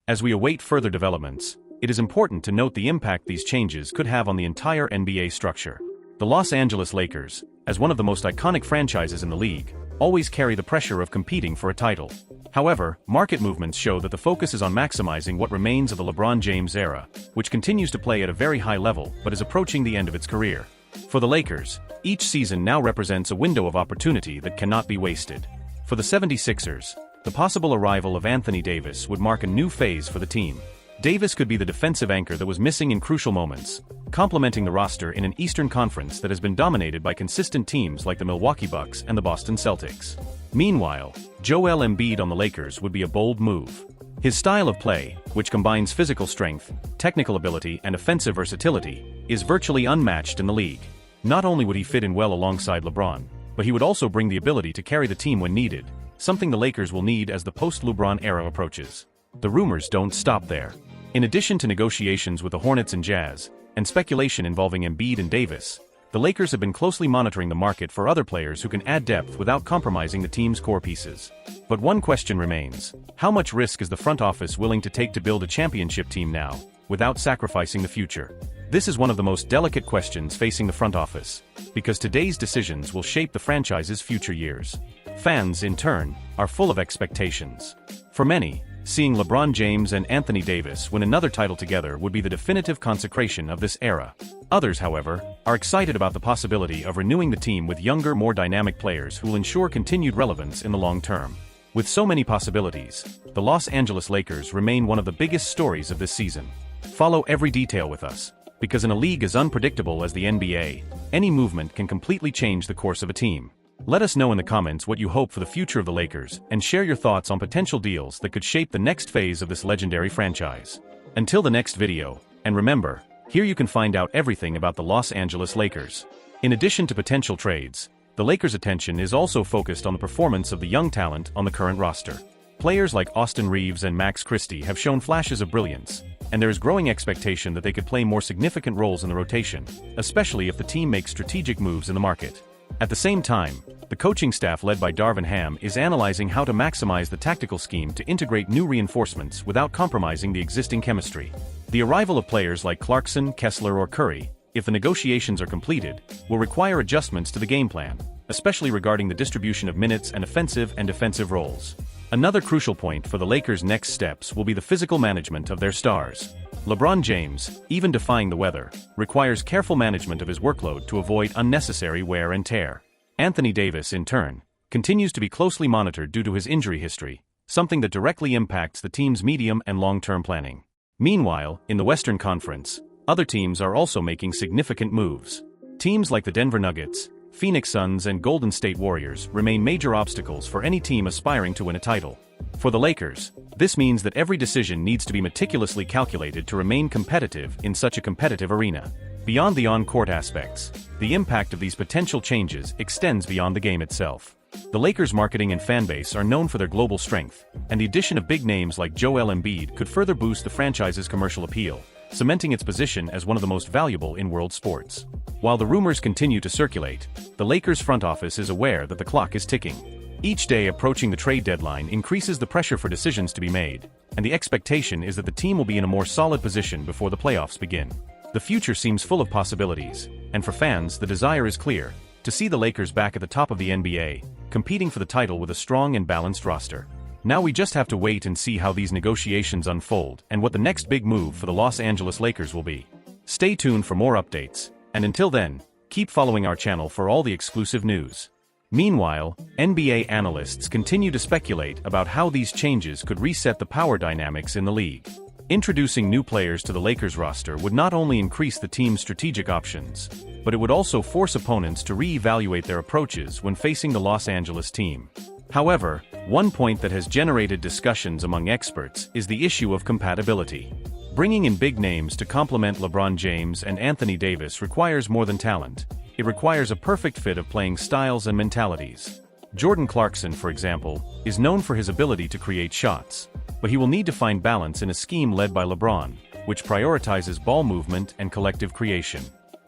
As we await further developments, it is important to note the impact these changes could have on the entire NBA structure. The Los Angeles Lakers, as one of the most iconic franchises in the league, always carry the pressure of competing for a title. However, market movements show that the focus is on maximizing what remains of the LeBron James era, which continues to play at a very high level but is approaching the end of its career. For the Lakers, each season now represents a window of opportunity that cannot be wasted. For the 76ers, the possible arrival of Anthony Davis would mark a new phase for the team. Davis could be the defensive anchor that was missing in crucial moments, complementing the roster in an Eastern Conference that has been dominated by consistent teams like the Milwaukee Bucks and the Boston Celtics. Meanwhile, Joel Embiid on the Lakers would be a bold move. His style of play, which combines physical strength, technical ability and offensive versatility, is virtually unmatched in the league. Not only would he fit in well alongside LeBron, but he would also bring the ability to carry the team when needed, something the Lakers will need as the post-LeBron era approaches. The rumors don't stop there. In addition to negotiations with the Hornets and Jazz, and speculation involving Embiid and Davis, the Lakers have been closely monitoring the market for other players who can add depth without compromising the team's core pieces. But one question remains: how much risk is the front office willing to take to build a championship team now, without sacrificing the future? This is one of the most delicate questions facing the front office, because today's decisions will shape the franchise's future years. Fans, in turn, are full of expectations. For many, seeing LeBron James and Anthony Davis win another title together would be the definitive consecration of this era. Others, however, are excited about the possibility of renewing the team with younger, more dynamic players who will ensure continued relevance in the long term. With so many possibilities, the Los Angeles Lakers remain one of the biggest stories of this season. Follow every detail with us, because in a league as unpredictable as the NBA, any movement can completely change the course of a team. Let us know in the comments what you hope for the future of the Lakers, and share your thoughts on potential deals that could shape the next phase of this legendary franchise. Until the next video, and remember, here you can find out everything about the Los Angeles Lakers. In addition to potential trades, the Lakers' attention is also focused on the performance of the young talent on the current roster. Players like Austin Reeves and Max Christie have shown flashes of brilliance, and there is growing expectation that they could play more significant roles in the rotation, especially if the team makes strategic moves in the market. At the same time, the coaching staff led by Darvin Ham is analyzing how to maximize the tactical scheme to integrate new reinforcements without compromising the existing chemistry. The arrival of players like Clarkson, Kessler or Curry, if the negotiations are completed, will require adjustments to the game plan, especially regarding the distribution of minutes and offensive and defensive roles. Another crucial point for the Lakers' next steps will be the physical management of their stars. LeBron James, even defying the weather, requires careful management of his workload to avoid unnecessary wear and tear. Anthony Davis, in turn, continues to be closely monitored due to his injury history, something that directly impacts the team's medium and long-term planning. Meanwhile, in the Western Conference, other teams are also making significant moves. Teams like the Denver Nuggets, Phoenix Suns and Golden State Warriors remain major obstacles for any team aspiring to win a title. For the Lakers, this means that every decision needs to be meticulously calculated to remain competitive in such a competitive arena. Beyond the on-court aspects, the impact of these potential changes extends beyond the game itself. The Lakers' marketing and fanbase are known for their global strength, and the addition of big names like Joel Embiid could further boost the franchise's commercial appeal, cementing its position as one of the most valuable in world sports. While the rumors continue to circulate, the Lakers' front office is aware that the clock is ticking. Each day approaching the trade deadline increases the pressure for decisions to be made, and the expectation is that the team will be in a more solid position before the playoffs begin. The future seems full of possibilities, and for fans the desire is clear: to see the Lakers back at the top of the NBA, competing for the title with a strong and balanced roster. Now we just have to wait and see how these negotiations unfold and what the next big move for the Los Angeles Lakers will be. Stay tuned for more updates, and until then, keep following our channel for all the exclusive news. Meanwhile, NBA analysts continue to speculate about how these changes could reset the power dynamics in the league. Introducing new players to the Lakers roster would not only increase the team's strategic options, but it would also force opponents to re-evaluate their approaches when facing the Los Angeles team. However, one point that has generated discussions among experts is the issue of compatibility. Bringing in big names to complement LeBron James and Anthony Davis requires more than talent. It requires a perfect fit of playing styles and mentalities. Jordan Clarkson, for example, is known for his ability to create shots, but he will need to find balance in a scheme led by LeBron, which prioritizes ball movement and collective creation.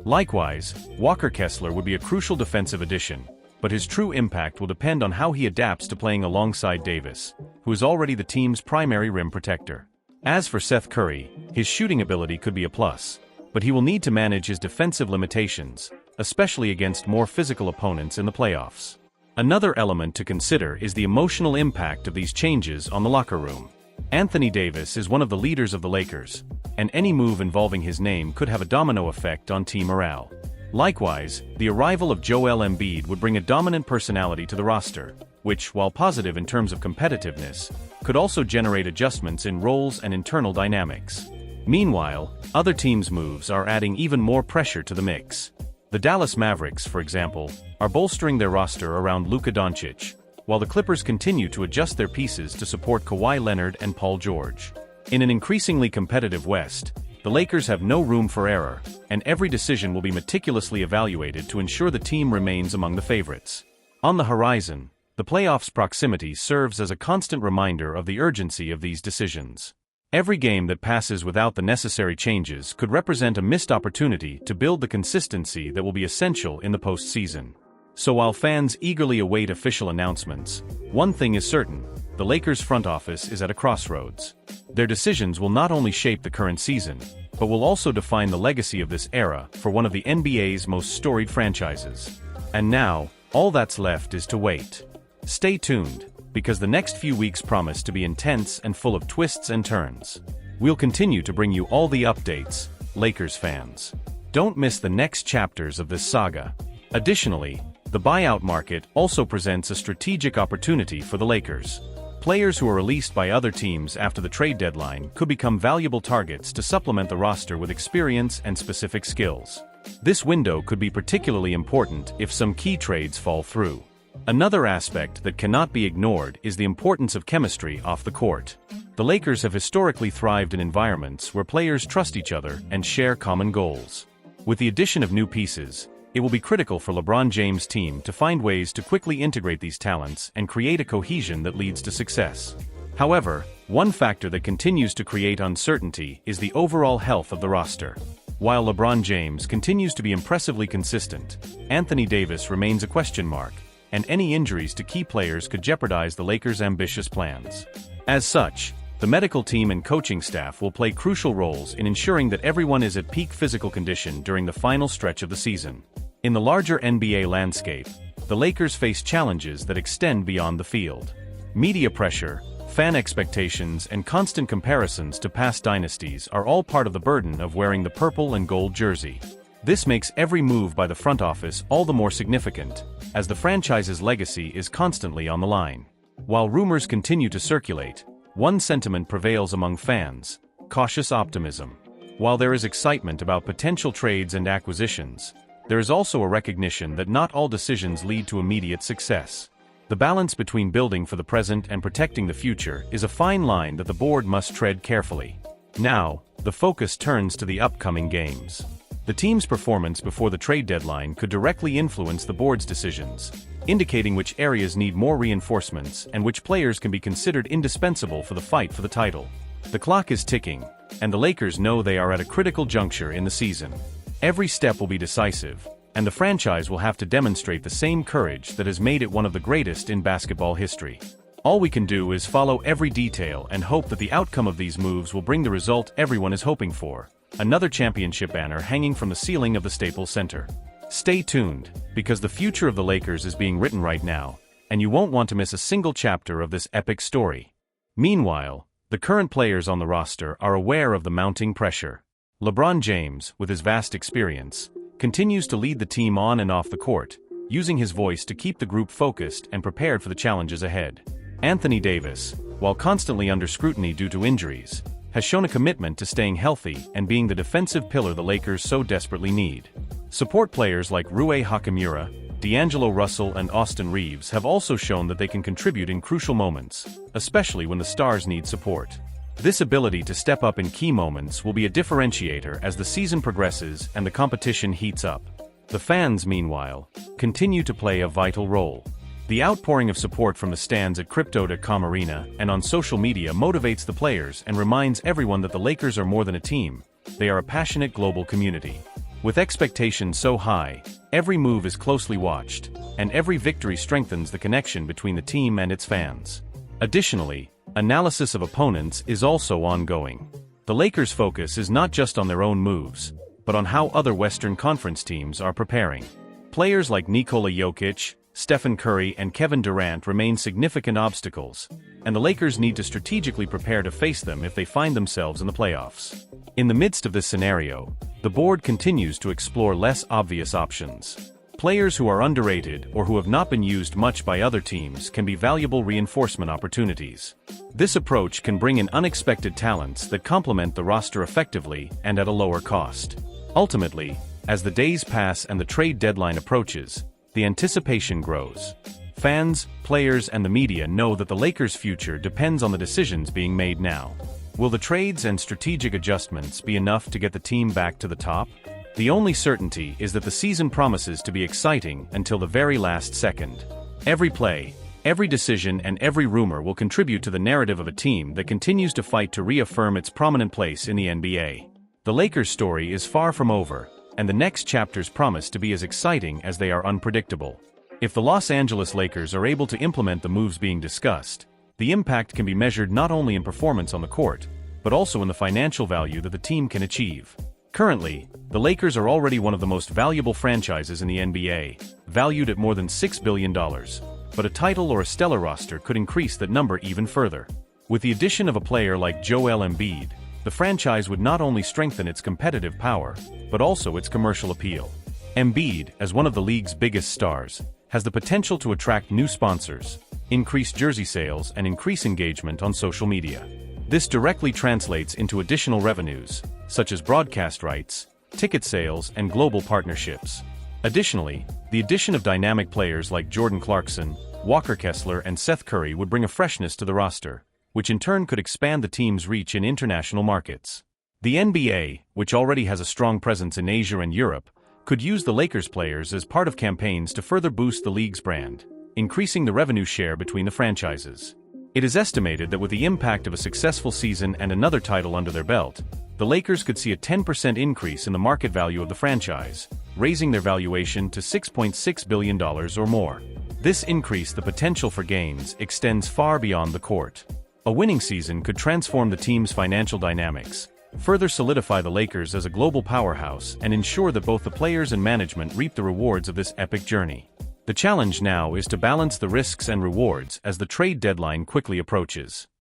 Likewise, Walker Kessler would be a crucial defensive addition, but his true impact will depend on how he adapts to playing alongside Davis, who is already the team's primary rim protector. As for Seth Curry, his shooting ability could be a plus, but he will need to manage his defensive limitations, especially against more physical opponents in the playoffs. Another element to consider is the emotional impact of these changes on the locker room. Anthony Davis is one of the leaders of the Lakers, and any move involving his name could have a domino effect on team morale. Likewise, the arrival of Joel Embiid would bring a dominant personality to the roster, which, while positive in terms of competitiveness, could also generate adjustments in roles and internal dynamics. Meanwhile, other teams' moves are adding even more pressure to the mix. The Dallas Mavericks, for example, are bolstering their roster around Luka Doncic, while the Clippers continue to adjust their pieces to support Kawhi Leonard and Paul George. In an increasingly competitive West, the Lakers have no room for error, and every decision will be meticulously evaluated to ensure the team remains among the favorites. On the horizon, the playoffs' proximity serves as a constant reminder of the urgency of these decisions. Every game that passes without the necessary changes could represent a missed opportunity to build the consistency that will be essential in the postseason. So while fans eagerly await official announcements, one thing is certain: the Lakers' front office is at a crossroads. Their decisions will not only shape the current season, but will also define the legacy of this era for one of the NBA's most storied franchises. And now, all that's left is to wait. Stay tuned, because the next few weeks promise to be intense and full of twists and turns. We'll continue to bring you all the updates, Lakers fans. Don't miss the next chapters of this saga. Additionally, the buyout market also presents a strategic opportunity for the Lakers. Players who are released by other teams after the trade deadline could become valuable targets to supplement the roster with experience and specific skills. This window could be particularly important if some key trades fall through. Another aspect that cannot be ignored is the importance of chemistry off the court. The Lakers have historically thrived in environments where players trust each other and share common goals. With the addition of new pieces, it will be critical for LeBron James' team to find ways to quickly integrate these talents and create a cohesion that leads to success. However, one factor that continues to create uncertainty is the overall health of the roster. While LeBron James continues to be impressively consistent, Anthony Davis remains a question mark, and any injuries to key players could jeopardize the Lakers' ambitious plans. As such, the medical team and coaching staff will play crucial roles in ensuring that everyone is at peak physical condition during the final stretch of the season. In the larger NBA landscape, the Lakers face challenges that extend beyond the field. Media pressure, fan expectations, and constant comparisons to past dynasties are all part of the burden of wearing the purple and gold jersey. This makes every move by the front office all the more significant, as the franchise's legacy is constantly on the line. While rumors continue to circulate, one sentiment prevails among fans: cautious optimism. While there is excitement about potential trades and acquisitions, there is also a recognition that not all decisions lead to immediate success. The balance between building for the present and protecting the future is a fine line that the board must tread carefully. Now, the focus turns to the upcoming games. The team's performance before the trade deadline could directly influence the board's decisions, indicating which areas need more reinforcements and which players can be considered indispensable for the fight for the title. The clock is ticking, and the Lakers know they are at a critical juncture in the season. Every step will be decisive, and the franchise will have to demonstrate the same courage that has made it one of the greatest in basketball history. All we can do is follow every detail and hope that the outcome of these moves will bring the result everyone is hoping for: another championship banner hanging from the ceiling of the Staples Center. Stay tuned, because the future of the Lakers is being written right now, and you won't want to miss a single chapter of this epic story. Meanwhile, the current players on the roster are aware of the mounting pressure. LeBron James, with his vast experience, continues to lead the team on and off the court, using his voice to keep the group focused and prepared for the challenges ahead. Anthony Davis, while constantly under scrutiny due to injuries, has shown a commitment to staying healthy and being the defensive pillar the Lakers so desperately need. Support players like Rui Hachimura, D'Angelo Russell, and Austin Reeves have also shown that they can contribute in crucial moments, especially when the stars need support. This ability to step up in key moments will be a differentiator as the season progresses and the competition heats up. The fans, meanwhile, continue to play a vital role. The outpouring of support from the stands at Crypto.com Arena and on social media motivates the players and reminds everyone that the Lakers are more than a team, they are a passionate global community. With expectations so high, every move is closely watched, and every victory strengthens the connection between the team and its fans. Additionally, Analysis of opponents is also ongoing. The Lakers' focus is not just on their own moves, but on how other Western Conference teams are preparing. Players like Nikola Jokic, Stephen Curry, and Kevin Durant remain significant obstacles, and the Lakers need to strategically prepare to face them if they find themselves in the playoffs. In the midst of this scenario, the board continues to explore less obvious options. Players who are underrated or who have not been used much by other teams can be valuable reinforcement opportunities. This approach can bring in unexpected talents that complement the roster effectively and at a lower cost. Ultimately, as the days pass and the trade deadline approaches, the anticipation grows. Fans, players, and the media know that the Lakers' future depends on the decisions being made now. Will the trades and strategic adjustments be enough to get the team back to the top? The only certainty is that the season promises to be exciting until the very last second. Every play, every decision, and every rumor will contribute to the narrative of a team that continues to fight to reaffirm its prominent place in the NBA. The Lakers' story is far from over, and the next chapters promise to be as exciting as they are unpredictable. If the Los Angeles Lakers are able to implement the moves being discussed, the impact can be measured not only in performance on the court, but also in the financial value that the team can achieve. Currently, the Lakers are already one of the most valuable franchises in the NBA, valued at more than $6 billion. But a title or a stellar roster could increase that number even further. With the addition of a player like Joel Embiid, the franchise would not only strengthen its competitive power, but also its commercial appeal. Embiid, as one of the league's biggest stars, has the potential to attract new sponsors, increase jersey sales, and increase engagement on social media. This directly translates into additional revenues, such as broadcast rights, ticket sales, and global partnerships. Additionally, the addition of dynamic players like Jordan Clarkson, Walker Kessler, and Seth Curry would bring a freshness to the roster, which in turn could expand the team's reach in international markets. The NBA, which already has a strong presence in Asia and Europe, could use the Lakers players as part of campaigns to further boost the league's brand, increasing the revenue share between the franchises. It is estimated that with the impact of a successful season and another title under their belt, the Lakers could see a 10% increase in the market value of the franchise, raising their valuation to $6.6 billion or more. This increase, the potential for gains, extends far beyond the court. A winning season could transform the team's financial dynamics, further solidify the Lakers as a global powerhouse, and ensure that both the players and management reap the rewards of this epic journey. The challenge now is to balance the risks and rewards as the trade deadline quickly approaches.